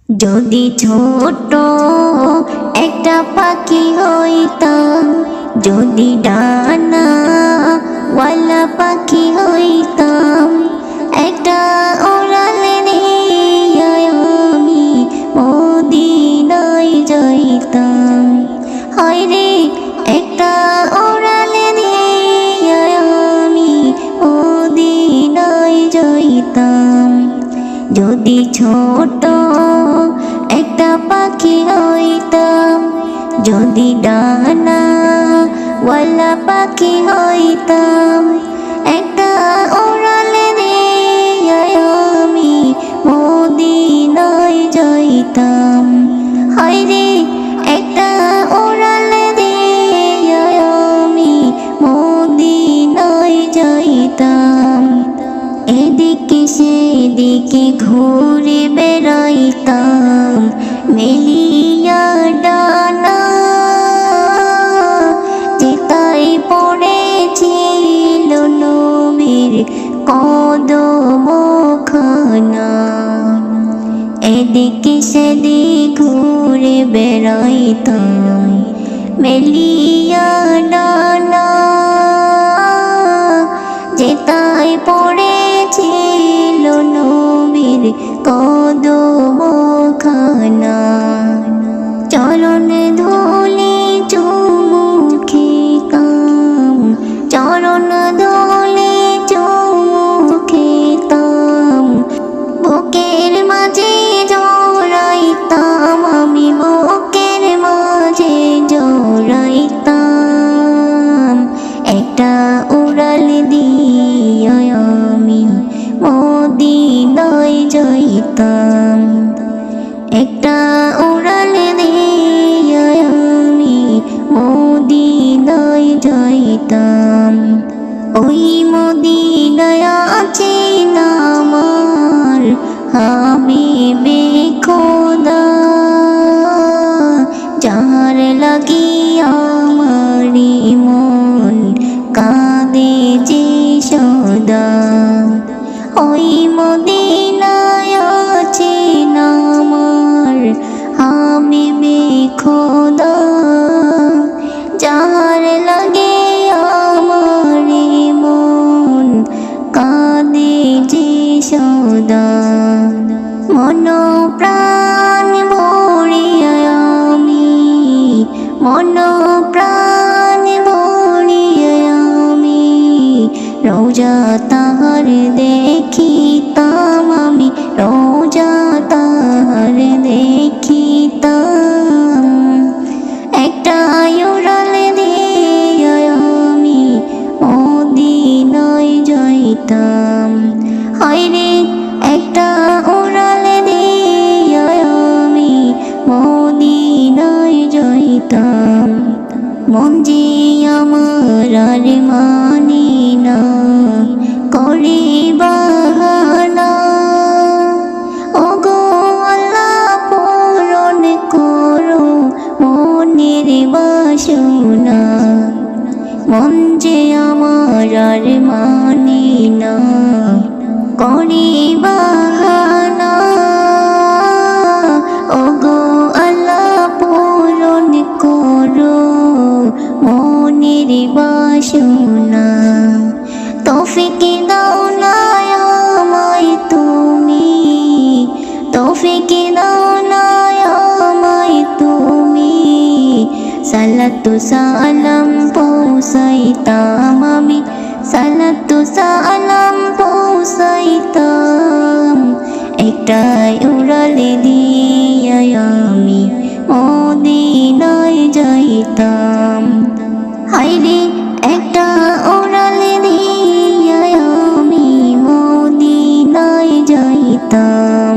যদি ছোট একটা পাখি হইতাম, যদি ডানা ওয়ালা পাখি হইতাম, একটা উড়ালে নিয়ে আমি মদিনায় যাইতাম। হায়রে একটা উড়ালে নিয়ে আমি মদিনায় যাইতাম। যদি ছোট একটা পাখি হইতাম, যদি ডানা ওয়ালা পাখি হইতাম, একটা উড়ালে দিয়ে আমি মদিনায় যাইতাম। হায়রে একটা উড়ালে দিয়ে আমি মদিনায় যাইতাম। এদিকে সেদিকে ঘুরে বেড়াইতাম মেলিয়া ডানা, যেতাই পড়েছিল নবীর কদমখানা। এদিকে সেদিকে ঘুরে বেড়াইতাম মেলিয়া ডানা, যেতাই পড়েছিল নবীর কদমখানা। চরণ ধুলি চুমু খেতাম, চরণ ধুলি চুমু খেতাম, বুকের মাঝে জড়াইতাম আমি, বুকের মাঝে জড়াইতাম। একটা উড়াল দিয়ে আমি মদিনায় যাইতাম, একটা উড়াল দিয়ে আমি মদিনায় যাইতাম। ওই মদিনায় আছে আমার হাবিবে খোদা, যার লাগিয়া আমারি মন কাঁদে যে সদা। ওই মদিনায় আছে আমার হাবিবে খোদা, যার লাগে আমারি মন কাঁদে যে সদা। মন প্রাণ ভরিয়া আমি, মন প্রাণ ভরিয়া আমি রোজা তাহার দেখিতাম আমি, রোজা তাহার দেখিতাম। একটা উড়াল দিয়ে আমি মদিনায় যাইতাম। হায়রে একটা উড়াল দিয়ে আমি মদিনায় যাইতাম। মন যে আমার আর মানি না করে বাহানা, ওগো আল্লাহ পূরণ করো মনের বাসনা। মন যে আমার আর মানি না করে বাহানা, ওগো আল্লাহ পূরণ করো মনের বাসনা। তৌফিক দাও না আমায় তুমি, তৌফিক দাও না আমায় তুমি, সালাতু সালাম পৌঁছাইতাম আমি, সালাতু সালাম পৌঁছাইতাম। একটা উড়াল দিয়ে আমি মদিনায় যাইতাম। হায়রে একটা উড়াল দিয়ে আমি মদিনায় যাইতাম।